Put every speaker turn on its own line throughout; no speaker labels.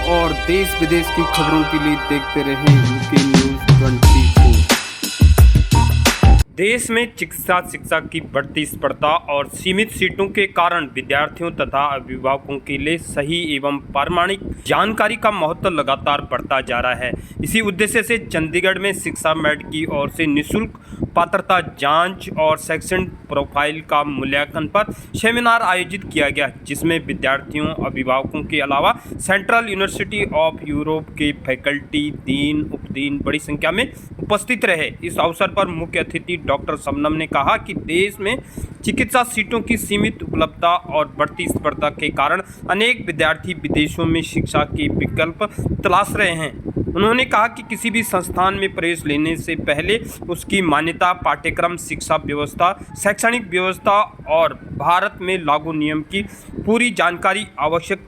और देश विदेश की खबरों के लिए देखते रहें यूके न्यूज़ 24। देश में चिकित्सा शिक्षा की बढ़ती स्पर्धा और सीमित सीटों के कारण विद्यार्थियों तथा अभिभावकों के लिए सही एवं प्रामाणिक जानकारी का महत्व लगातार बढ़ता जा रहा है। इसी उद्देश्य से चंडीगढ़ में शिक्षा मेड की ओर से निःशुल्क पात्रता जांच और शैक्षणिक प्रोफाइल का मूल्यांकन पर सेमिनार आयोजित किया गया, जिसमें विद्यार्थियों, अभिभावकों के अलावा सेंट्रल यूनिवर्सिटी ऑफ यूरोप के फैकल्टी, डीन, उपडीन बड़ी संख्या में उपस्थित रहे। इस अवसर पर मुख्य अतिथि डॉक्टर शबनम ने कहा कि देश में चिकित्सा सीटों की सीमित उपलब्धता और बढ़ती स्पर्धा के कारण अनेक विद्यार्थी विदेशों में शिक्षा के विकल्प तलाश रहे हैं। उन्होंने कहा कि किसी भी संस्थान में प्रवेश लेने से पहले उसकी मान्यता, पाठ्यक्रम, शिक्षा व्यवस्था, शैक्षणिक व्यवस्था और भारत में लागू नियम की पूरी जानकारी आवश्यक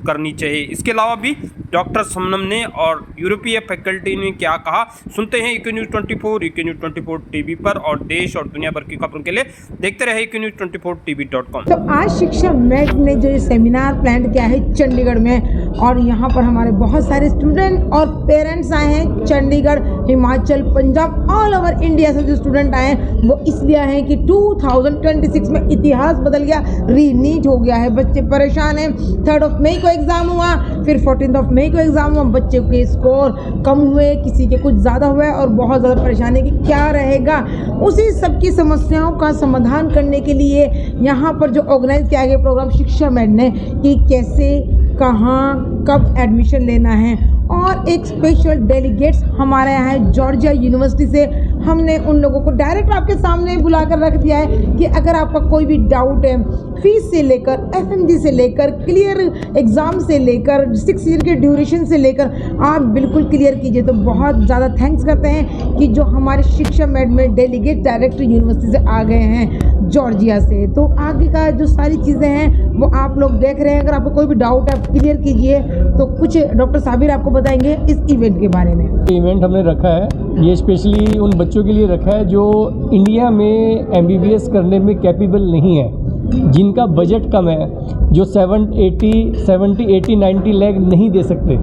करनी चाहिए। इसके अलावा भी डॉक्टर शबनम ने और यूरोपीय फैकल्टी ने क्या कहा, सुनते हैं UK news 24, UK news 24 TV पर, और देश और दुनिया भर की खबरों के लिए देखते रहे यूके न्यूज़ 24tv.com।
तो आज शिक्षा मेड ने जो ये सेमिनार प्लान किया है चंडीगढ़ में, और यहाँ पर हमारे बहुत सारे स्टूडेंट और पेरेंट्स आए हैं। Chandigarh, Himachal, Punjab, all over India से जो स्टूडेंट आए हैं वो इसलिए आए हैं कि 2026 में इतिहास बदल गया, रीनीट हो गया है। बच्चे परेशान हैं। 3 मई को एग्ज़ाम हुआ, फिर 14 मई को एग्ज़ाम हुआ। बच्चे के स्कोर कम हुए, किसी के कुछ ज़्यादा हुए और बहुत ज़्यादा परेशानी कि क्या रहेगा। उसी सब की समस्याओं का समाधान करने के लिए यहाँ पर जो ऑर्गेनाइज किया गया प्रोग्राम शिक्षा मेड ने, कि कैसे, कहाँ, कब एडमिशन लेना है, और एक स्पेशल डेलीगेट्स हमारे यहाँ है जॉर्जिया यूनिवर्सिटी से। हमने उन लोगों को डायरेक्ट आपके सामने बुलाकर रख दिया है कि अगर आपका कोई भी डाउट है, फीस से लेकर, एफएमजी से लेकर, क्लियर एग्ज़ाम से लेकर, 6 ईयर के ड्यूरेशन से लेकर, आप बिल्कुल क्लियर कीजिए। तो बहुत ज़्यादा थैंक्स करते हैं कि जो हमारे शिक्षा मेड में डेलीगेट डायरेक्ट यूनिवर्सिटी से आ गए हैं जॉर्जिया से। तो आगे का जो सारी चीज़ें हैं वो आप लोग देख रहे हैं। अगर आपको कोई भी डाउट है आप क्लियर कीजिए। तो कुछ डॉक्टर साबिर आपको बताएंगे इस इवेंट के बारे में।
इवेंट हमने रखा है, ये स्पेशली उन बच्चों के लिए रखा है जो इंडिया में एमबीबीएस करने में कैपेबल नहीं है, जिनका बजट कम है, जो 70-80-90 लाख नहीं दे सकते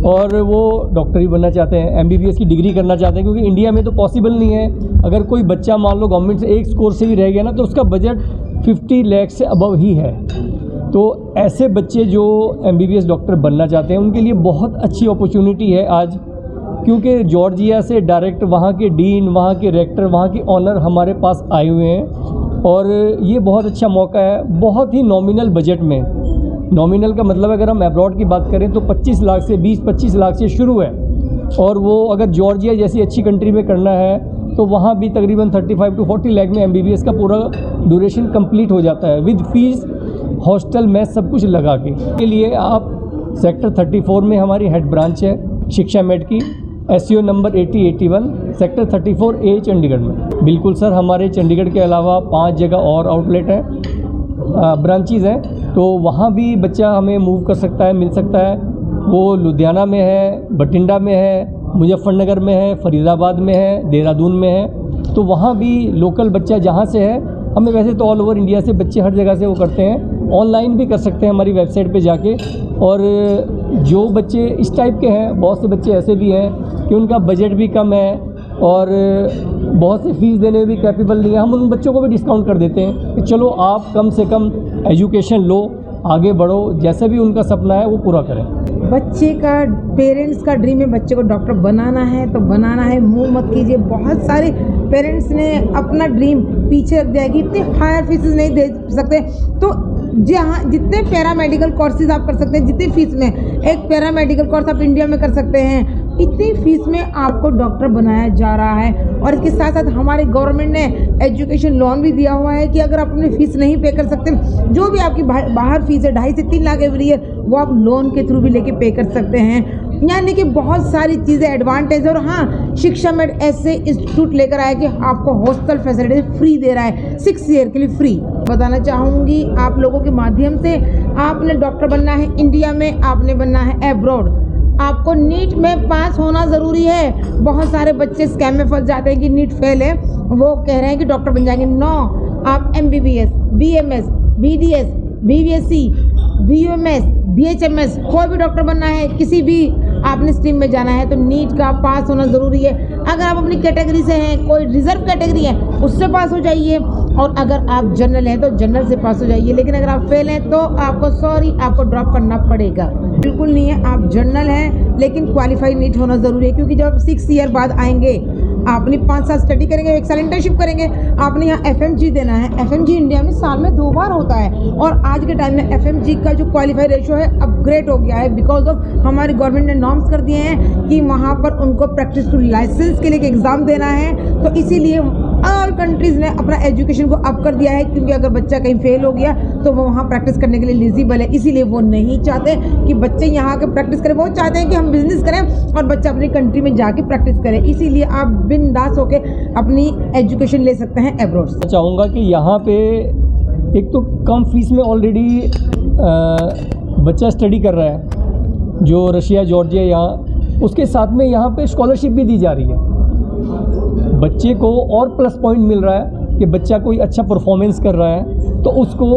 और वो डॉक्टरी बनना चाहते हैं, एमबीबीएस की डिग्री करना चाहते हैं, क्योंकि इंडिया में तो पॉसिबल नहीं है। अगर कोई बच्चा मान लो गवर्नमेंट से एक स्कोर से ही रह गया ना, तो उसका बजट 50 लाख से अबव ही है। तो ऐसे बच्चे जो एमबीबीएस डॉक्टर बनना चाहते हैं उनके लिए बहुत अच्छी अपॉर्चुनिटी है आज, क्योंकि जॉर्जिया से डायरेक्ट वहाँ के डीन, वहाँ के रेक्टर, वहाँ के ऑनर हमारे पास आए हुए हैं, और ये बहुत अच्छा मौका है। बहुत ही नॉमिनल बजट में, नॉमिनल का मतलब अगर हम अब्रॉड की बात करें तो 25 लाख से 20-25 लाख से शुरू है, और वो अगर जॉर्जिया जैसी अच्छी कंट्री में करना है तो वहाँ भी तकरीबन 35-40 लाख में एमबीबीएस का पूरा ड्यूरेशन कंप्लीट हो जाता है, विद फीस, हॉस्टल, मैथ सब कुछ लगा के लिए आप सेक्टर 34 में हमारी हेड ब्रांच है शिक्षा मेड की, SCO number 8081, sector 34A Chandigarh में। बिल्कुल सर, हमारे चंडीगढ़ के अलावा 5 जगह और आउटलेट हैं, ब्रांचेज़ हैं, तो वहाँ भी बच्चा हमें मूव कर सकता है, मिल सकता है। वो लुधियाना में है, बठिंडा में है, मुजफ्फरनगर में है, फरीदाबाद में है, देहरादून में है। तो वहाँ भी लोकल बच्चा जहाँ से है, हमें वैसे तो ऑल ओवर इंडिया से बच्चे हर जगह से वो करते हैं, ऑनलाइन भी कर सकते हैं हमारी वेबसाइट पे जाके। और जो बच्चे इस टाइप के हैं, बहुत से बच्चे ऐसे भी हैं कि उनका बजट भी कम है और बहुत से फीस देने में भी कैपेबल नहीं है, हम उन बच्चों को भी डिस्काउंट कर देते हैं कि चलो आप कम से कम एजुकेशन लो, आगे बढ़ो, जैसे भी उनका सपना है वो पूरा करें।
बच्चे का, पेरेंट्स का ड्रीम है बच्चे को डॉक्टर बनाना है तो बनाना है, मुंह मत कीजिए। बहुत सारे पेरेंट्स ने अपना ड्रीम पीछे रख दिया है कि इतने हायर फीसेस नहीं दे सकते। तो जहाँ जितने पैरामेडिकल कोर्सेज आप कर सकते हैं, जितनी फीस में एक पैरामेडिकल कोर्स आप इंडिया में कर सकते हैं, इतनी फीस में आपको डॉक्टर बनाया जा रहा है। और इसके साथ साथ हमारे गवर्नमेंट ने एजुकेशन लोन भी दिया हुआ है कि अगर आप अपनी फ़ीस नहीं पे कर सकते, जो भी आपकी बाहर फीस है 2.5 से 3 लाख एवरी ईयर, वो आप लोन के थ्रू भी लेके पे कर सकते हैं। यानी कि बहुत सारी चीज़ें एडवांटेज। और हाँ, शिक्षा मेड ऐसे इंस्टीट्यूट लेकर आया कि आपको हॉस्टल फैसिलिटी फ्री दे रहा है, 6 ईयर के लिए फ्री। बताना चाहूँगी आप लोगों के माध्यम से, आपने डॉक्टर बनना है इंडिया में, आपने बनना है एब्रॉड, आपको नीट में पास होना ज़रूरी है। बहुत सारे बच्चे स्कैम में फंस जाते हैं कि नीट फेल है, वो कह रहे हैं कि डॉक्टर बन जाएंगे। नो, आप MBBS, BMS, BDS, BVSC, BUMS BHMS, कोई भी डॉक्टर बनना है, किसी भी आपने स्ट्रीम में जाना है तो नीट का पास होना ज़रूरी है। अगर आप अपनी कैटेगरी से हैं, कोई रिजर्व कैटेगरी है, उससे पास हो जाइए, और अगर आप जनरल हैं तो जनरल से पास हो जाइए। लेकिन अगर आप फेल हैं तो आपको ड्रॉप करना पड़ेगा। बिल्कुल नहीं है, आप जनरल हैं लेकिन क्वालिफाई नीट होना ज़रूरी है, क्योंकि जब 6 ईयर बाद आएंगे, आपने 5 साल स्टडी करेंगे, 1 साल इंटर्नशिप करेंगे, आपने यहाँ FMG देना है। FMG इंडिया में साल में 2 बार होता है, और आज के टाइम में FMG का जो क्वालिफाई रेशियो है अपग्रेड हो गया है, बिकॉज ऑफ हमारी गवर्नमेंट ने नॉर्म्स कर दिए हैं कि वहाँ पर उनको प्रैक्टिस टू लाइसेंस के लिए एक एग्ज़ाम देना है। तो इसीलिए ऑल कंट्रीज़ ने अपना एजुकेशन को अप कर दिया है, क्योंकि अगर बच्चा कहीं फेल हो गया तो वो वहाँ प्रैक्टिस करने के लिए एलिजिबल है। इसीलिए वो नहीं चाहते कि बच्चे यहाँ के प्रैक्टिस करें, वो चाहते हैं कि हम बिजनेस करें और बच्चा अपनी कंट्री में जाके प्रैक्टिस करे। इसीलिए आप बिंदास होके अपनी एजुकेशन ले सकते हैं एब्रॉड से।
चाहूँगा कि यहाँ पे एक तो कम फीस में ऑलरेडी बच्चा स्टडी कर रहा है, जो रशिया जॉर्जिया यहाँ, उसके साथ में यहाँ पे स्कॉलरशिप भी दी जा रही है। बच्चे को और प्लस पॉइंट मिल रहा है कि बच्चा कोई अच्छा परफॉर्मेंस कर रहा है तो उसको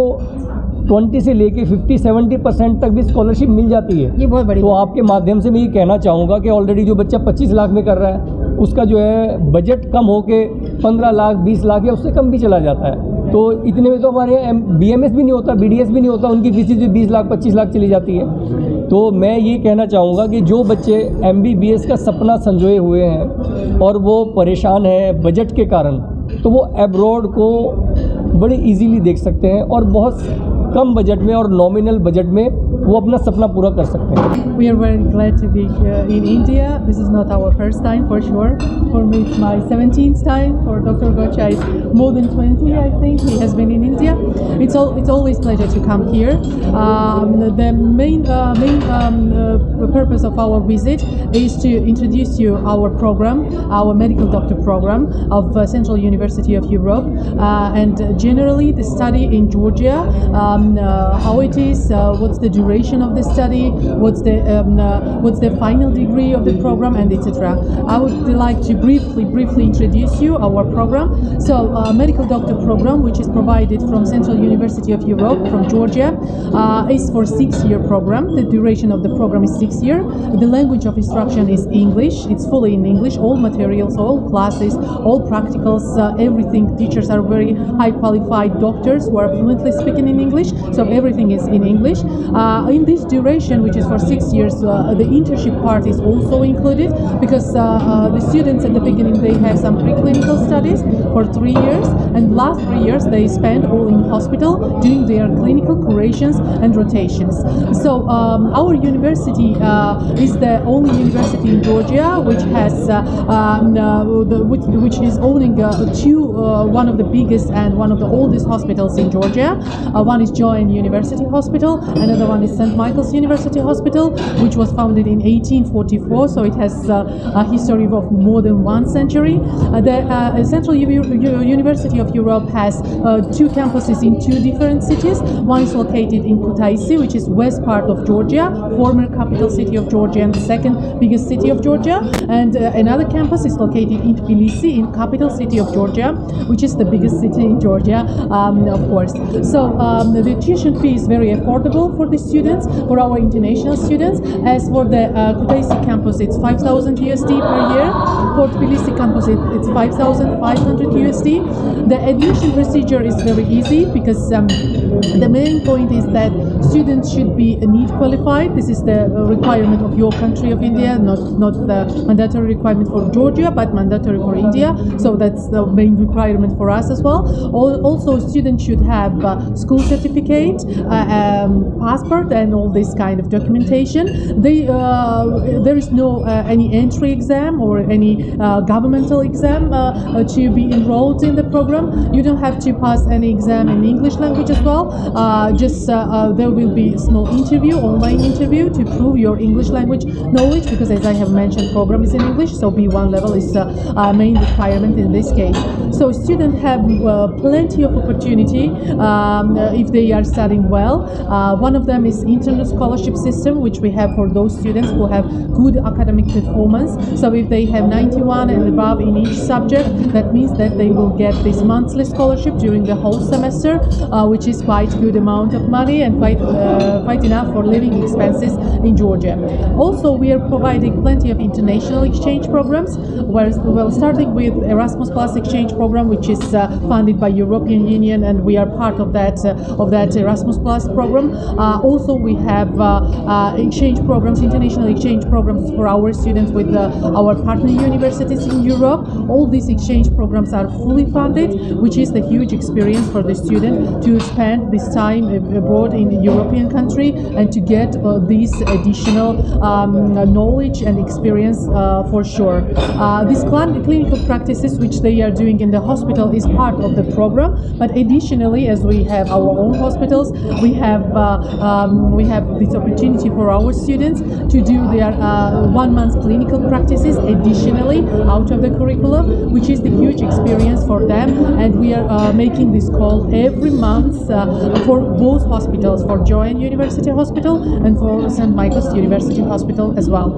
20 से लेके 50-70% तक भी स्कॉलरशिप मिल जाती है।
ये बहुत बड़ी
तो आपके माध्यम से मैं ये कहना चाहूँगा कि ऑलरेडी जो बच्चा 25 लाख में कर रहा है उसका जो है बजट कम होके 15 लाख 20 लाख या उससे कम भी चला जाता है। तो इतने में तो हमारे यहाँ BMS भी नहीं होता, BDS भी नहीं होता, उनकी फीस जो 20 लाख 25 लाख चली जाती है। तो मैं ये कहना चाहूँगा कि जो बच्चे MBBS का सपना संजोए हुए हैं और वो परेशान हैं बजट के कारण, तो वो एब्रॉड को बड़ी इजीली देख सकते हैं और बहुत कम बजट में और नॉमिनल बजट में वो अपना सपना पूरा कर सकते हैं।
We are very glad to be here in India. This is not our first time for sure. For me it's my 17th time. For Dr. Gocha it's more than 20 I think. He has been in India. It's always pleasure to come here. The main purpose of our visit is to introduce you our program, our medical doctor program of Central University of Europe, and generally the study in Georgia, how it is, what's the duration of the study, what's the final degree of the program, and etc. I would like to briefly introduce you our program. So medical doctor program, which is provided from Central University of Europe from Georgia, is for 6-year program. The duration of the program is 6 years. The language of instruction is English. It's fully in English. All materials, all classes, all practicals, everything. Teachers are very high qualified doctors who are fluently speaking in English. So everything is in English. In this duration, which is for 6 years, the internship part is also included, because the students at the beginning they have some preclinical studies for 3 years, and last 3 years they spend all in hospital doing their clinical curations and rotations. So our university is the only university in Georgia which has which is owning one of the biggest and one of the oldest hospitals in Georgia. One is Joan University Hospital, another one is St. Michael's University Hospital, which was founded in 1844, so it has a history of more than 1 century. The Central University of Europe has 2 campuses in 2 different cities. One is located in Kutaisi, which is west part of Georgia, former capital city of Georgia and the second biggest city of Georgia. And another campus is located in Tbilisi, in capital city of Georgia, which is the biggest city in Georgia, of course. So the tuition fee is very affordable for the students, for our international students. As for the Kutaisi campus, it's 5,000 USD per year. For Tbilisi campus, it's 5,500 USD. The admission procedure is very easy, because the main point is that students should be NEET qualified. This is the requirement of your country of India, not the mandatory requirement for Georgia, but mandatory for India. So that's the main requirement for us as well. Also, students should have school certificate, passport, and all this kind of documentation. There is no any entry exam or any governmental exam to be enrolled in the program. You don't have to pass any exam in English language as well. There will be a small interview, online interview, to prove your English language knowledge, because as I have mentioned, program is in English, so B1 level is main requirement in this case. So students have plenty of opportunity if they are studying well. One of them is this internal scholarship system, which we have for those students who have good academic performance. So if they have 91 and above in each subject, that means that they will get this monthly scholarship during the whole semester, which is quite good amount of money and quite enough for living expenses in Georgia. Also, we are providing plenty of international exchange programs. Well, starting with Erasmus Plus exchange program, which is funded by European Union, and we are part of that Erasmus Plus program. Also, we have exchange programs, international exchange programs for our students with our partner universities in Europe. All these exchange programs are fully funded, which is the huge experience for the student to spend this time abroad in a European country and to get this additional knowledge and experience for sure. These clinical practices which they are doing in the hospital is part of the program, but additionally, as we have our own hospitals, we have this opportunity for our students to do their 1 month clinical practices additionally out of the curriculum, which is the huge experience for them, and we are making this call every month for both hospitals, for Joan University Hospital and for St. Michael's University Hospital as well.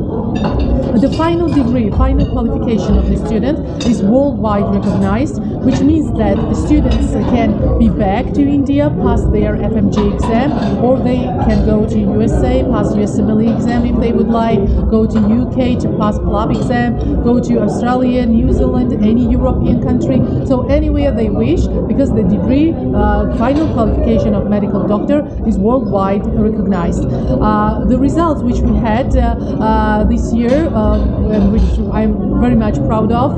The final degree, final qualification of the student is worldwide recognized, which means that the students can be back to India, pass their FMG exam, or they can go to USA, pass USMLE exam if they would like, go to UK to pass PLAB exam, go to Australia, New Zealand, any European country, so anywhere they wish, because the degree, final qualification of medical doctor is worldwide recognized. The results which we had this year, and which I'm very much proud of,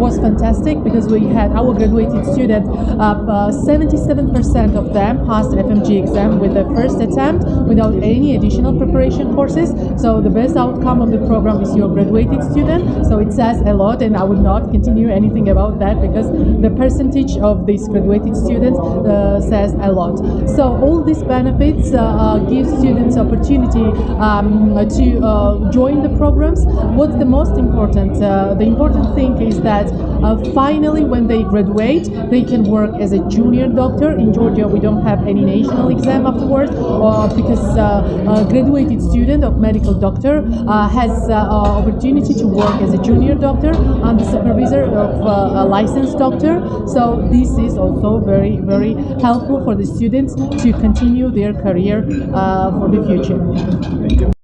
was fantastic, because we had our graduated students, 77% of them passed FMG exam with the first attempt without any additional preparation courses. So the best outcome of the program is your graduated student. So it says a lot, and I would not continue anything about that because the percentage of these graduated students says a lot. So all these benefits give students opportunity to join the programs. What's the most important? The important thing is that finally, when they graduate, they can work as a junior doctor. In Georgia, we don't have any national exam afterwards, because a graduated student of medical doctor has opportunity to work as a junior doctor under supervisor of a licensed doctor. So this is also very, very helpful for the students to continue their career for the future.
Thank you.